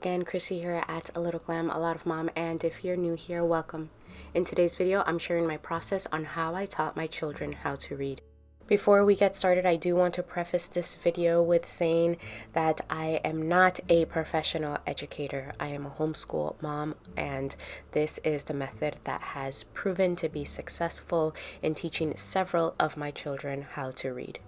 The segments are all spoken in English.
again, Chrissy here at A Little Glam, A Lot of Mom, and if you're new here, welcome. In today's video, I'm sharing my process on how I taught my children how to read. Before we get started, I do want to preface this video with saying that I am not a professional educator. I am a homeschool mom, and this is the method that has proven to be successful in teaching several of my children how to read.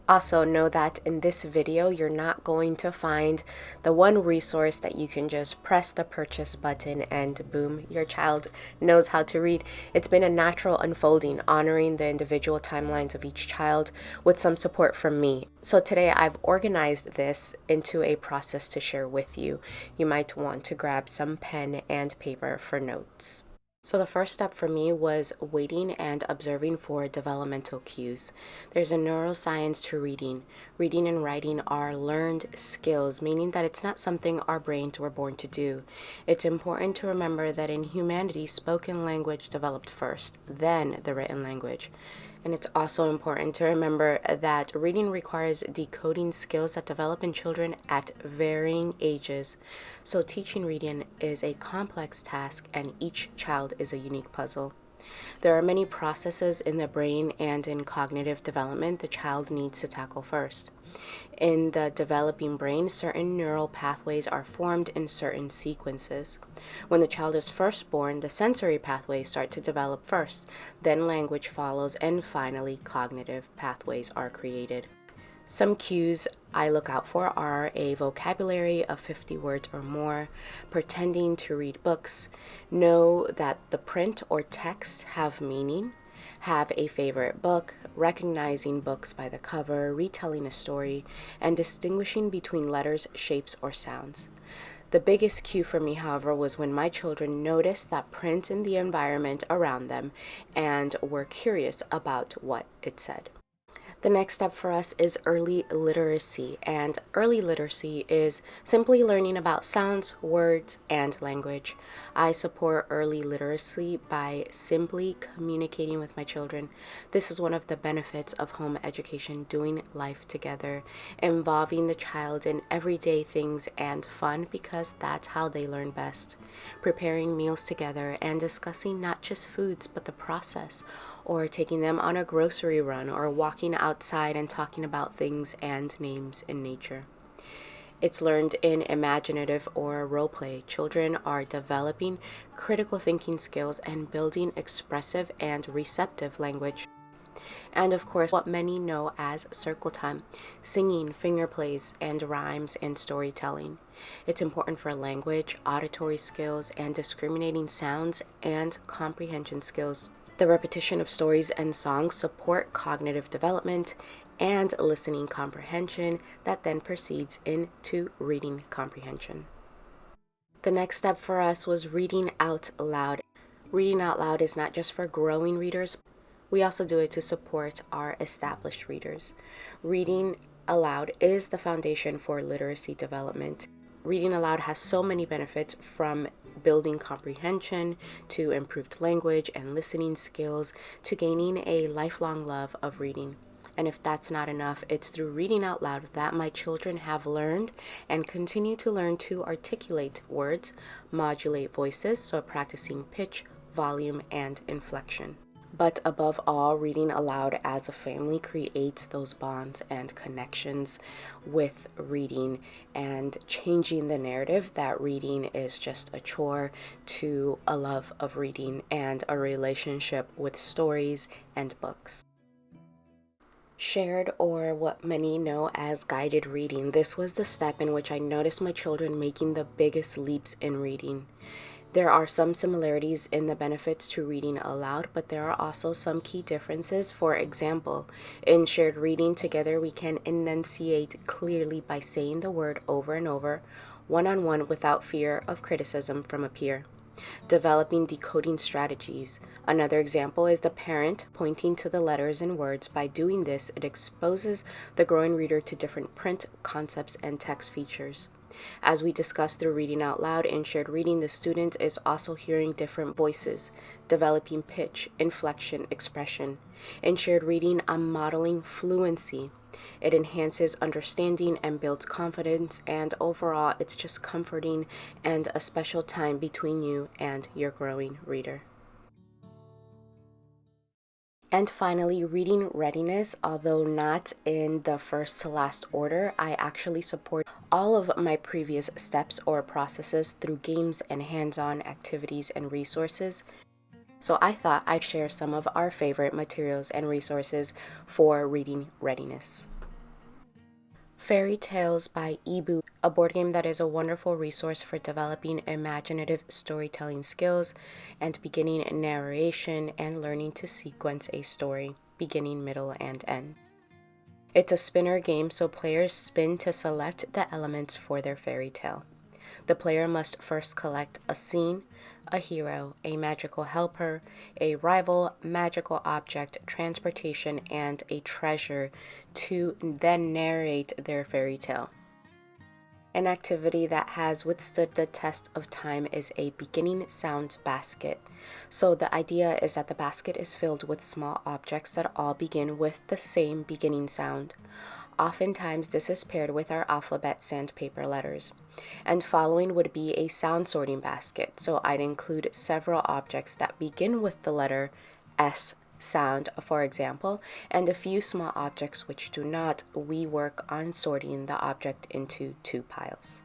Also, know that in this video, you're not going to find the one resource that you can just press the purchase button and boom, your child knows how to read. It's been a natural unfolding, honoring the individual timelines of each child with some support from me. So today I've organized this into a process to share with you. You might want to grab some pen and paper for notes. So the first step for me was waiting and observing for developmental cues. There's a neuroscience to reading. Reading and writing are learned skills, meaning that it's not something our brains were born to do. It's important to remember that in humanity, spoken language developed first, then the written language. And it's also important to remember that reading requires decoding skills that develop in children at varying ages. So teaching reading is a complex task, and each child is a unique puzzle. There are many processes in the brain and in cognitive development the child needs to tackle first. In the developing brain, certain neural pathways are formed in certain sequences. When the child is first born, the sensory pathways start to develop first, then language follows, and finally cognitive pathways are created. Some cues I look out for are a vocabulary of 50 words or more, pretending to read books, know that the print or text have meaning, have a favorite book, recognizing books by the cover, retelling a story, and distinguishing between letters, shapes, or sounds. The biggest cue for me, however, was when my children noticed that print in the environment around them and were curious about what it said. The next step for us is early literacy, and early literacy is simply learning about sounds, words, and language. I support early literacy by simply communicating with my children. This is one of the benefits of home education, doing life together, involving the child in everyday things and fun, because that's how they learn best. Preparing meals together and discussing not just foods, but the process, or taking them on a grocery run, or walking outside and talking about things and names in nature. It's learned in imaginative or role play. Children are developing critical thinking skills and building expressive and receptive language. And of course, what many know as circle time, singing, finger plays, and rhymes and storytelling. It's important for language, auditory skills, and discriminating sounds and comprehension skills. The repetition of stories and songs support cognitive development and listening comprehension that then proceeds into reading comprehension. The next step for us was reading out loud. Reading out loud is not just for growing readers. We also do it to support our established readers. Reading aloud is the foundation for literacy development. Reading aloud has so many benefits, from building comprehension to improved language and listening skills to gaining a lifelong love of reading. And if that's not enough, it's through reading out loud that my children have learned and continue to learn to articulate words, modulate voices, so practicing pitch, volume, and inflection. But above all, reading aloud as a family creates those bonds and connections with reading, and changing the narrative that reading is just a chore to a love of reading and a relationship with stories and books. Shared, or what many know as guided reading. This was the step in which I noticed my children making the biggest leaps in reading. There are some similarities in the benefits to reading aloud, but there are also some key differences. For example, in shared reading together, we can enunciate clearly by saying the word over and over, one-on-one, without fear of criticism from a peer. Developing decoding strategies. Another example is the parent pointing to the letters and words. By doing this, it exposes the growing reader to different print concepts and text features. As we discussed through reading out loud and shared reading, the student is also hearing different voices, developing pitch, inflection, expression. In shared reading, I'm modeling fluency. It enhances understanding and builds confidence, and overall, it's just comforting and a special time between you and your growing reader. And finally, reading readiness, although not in the first to last order, I actually support all of my previous steps or processes through games and hands-on activities and resources. So I thought I'd share some of our favorite materials and resources for reading readiness. Fairy Tales by Ebu, a board game that is a wonderful resource for developing imaginative storytelling skills and beginning narration and learning to sequence a story, beginning, middle, and end. It's a spinner game, so players spin to select the elements for their fairy tale. The player must first collect a scene, a hero, a magical helper, a rival, magical object, transportation, and a treasure to then narrate their fairy tale. An activity that has withstood the test of time is a beginning sound basket. So the idea is that the basket is filled with small objects that all begin with the same beginning sound. Oftentimes, this is paired with our alphabet sandpaper letters. And following would be a sound sorting basket. So I'd include several objects that begin with the letter S sound, for example, and a few small objects which do not. We work on sorting the object into two piles.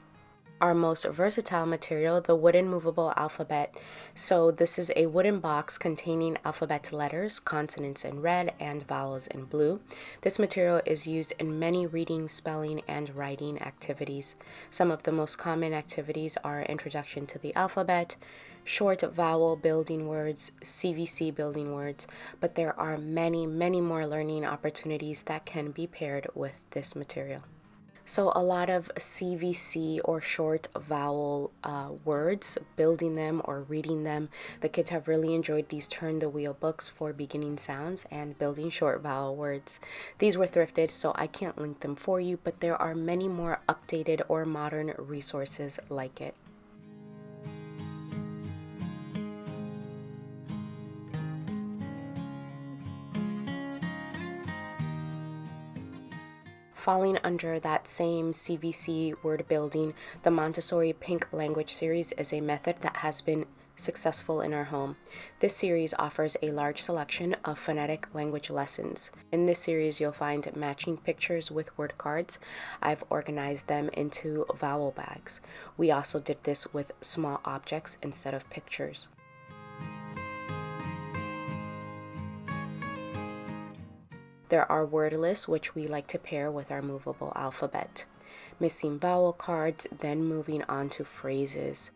Our most versatile material, the wooden movable alphabet. So this is a wooden box containing alphabet letters, consonants in red and vowels in blue. This material is used in many reading, spelling, and writing activities. Some of the most common activities are Introduction to the Alphabet, short vowel building words, CVC building words, but there are many more learning opportunities that can be paired with this material. So a lot of CVC or short vowel words, building them or reading them. The kids have really enjoyed these turn the wheel books for beginning sounds and building short vowel words. These were thrifted, so I can't link them for you, but there are many more updated or modern resources like it. Falling under that same CVC word building, the Montessori Pink Language Series is a method that has been successful in our home. This series offers a large selection of phonetic language lessons. In this series, you'll find matching pictures with word cards. I've organized them into vowel bags. We also did this with small objects instead of pictures. There are word lists, which we like to pair with our movable alphabet. Missing vowel cards, then moving on to phrases.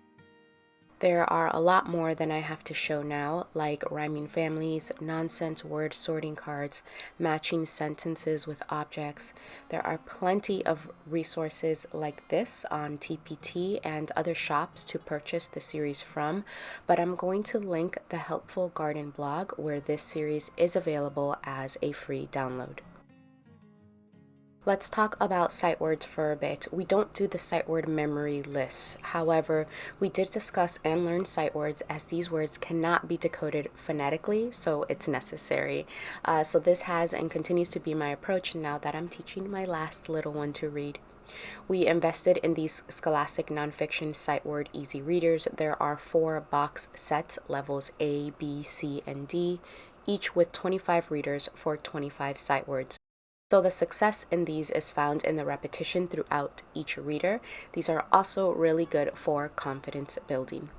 There are a lot more than I have to show now, like rhyming families, nonsense word sorting cards, matching sentences with objects. There are plenty of resources like this on TPT and other shops to purchase the series from, but I'm going to link the Helpful Garden blog where this series is available as a free download. Let's talk about sight words for a bit. We don't do the sight word memory list. However, we did discuss and learn sight words as these words cannot be decoded phonetically, so it's necessary. So this has and continues to be my approach now that I'm teaching my last little one to read. We invested in these Scholastic Nonfiction Sight Word Easy Readers. There are 4 box sets, levels A, B, C, and D, each with 25 readers for 25 sight words. So the success in these is found in the repetition throughout each reader. These are also really good for confidence building.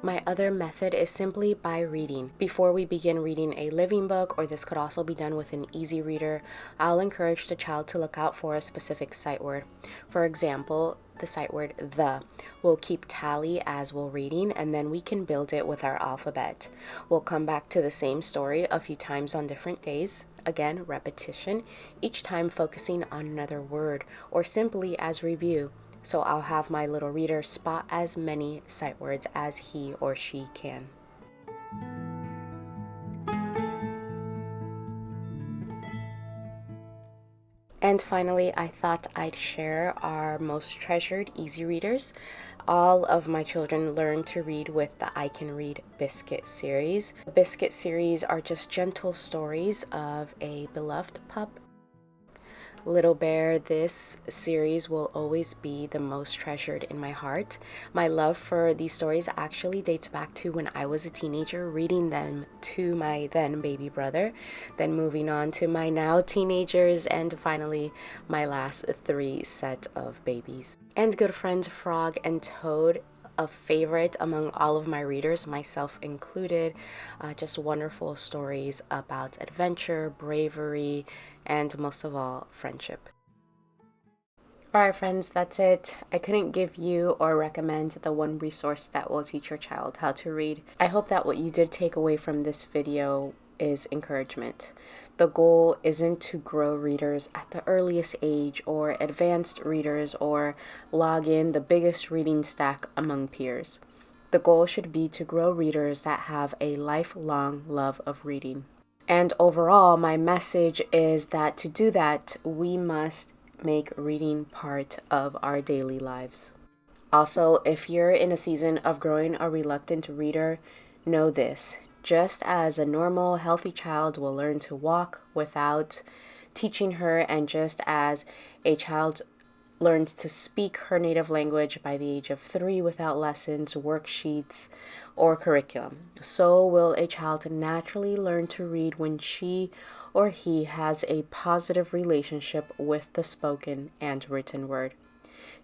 My other method is simply by reading. Before we begin reading a living book, or this could also be done with an easy reader, I'll encourage the child to look out for a specific sight word. For example, the sight word the. We'll keep tally as we're reading, and then we can build it with our alphabet. We'll come back to the same story a few times on different days. Again, repetition, each time focusing on another word, or simply as review. So I'll have my little reader spot as many sight words as he or she can. And finally, I thought I'd share our most treasured easy readers. All of my children learn to read with the I Can Read Biscuit series. The Biscuit series are just gentle stories of a beloved pup. Little Bear, this series will always be the most treasured in my heart. My love for these stories actually dates back to when I was a teenager, reading them to my then baby brother, then moving on to my now teenagers, and finally my last 3 set of babies. And good friends Frog and Toad, a favorite among all of my readers, myself included. Just wonderful stories about adventure, bravery, and most of all, friendship. Alright friends, that's it. I couldn't give you or recommend the one resource that will teach your child how to read. I hope that what you did take away from this video is encouragement. The goal isn't to grow readers at the earliest age or advanced readers or log in the biggest reading stack among peers. The goal should be to grow readers that have a lifelong love of reading. And overall, my message is that to do that, we must make reading part of our daily lives. Also, if you're in a season of growing a reluctant reader, know this. Just as a normal, healthy child will learn to walk without teaching her, and just as a child learns to speak her native language by the age of 3 without lessons, worksheets, or curriculum, so will a child naturally learn to read when she or he has a positive relationship with the spoken and written word.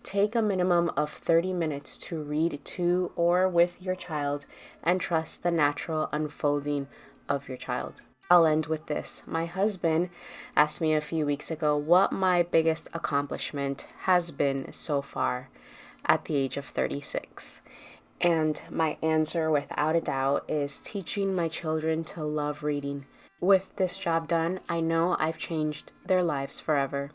Take a minimum of 30 minutes to read to or with your child and trust the natural unfolding of your child. I'll end with this. My husband asked me a few weeks ago what my biggest accomplishment has been so far at the age of 36. And my answer, without a doubt, is teaching my children to love reading. With this job done, I know I've changed their lives forever.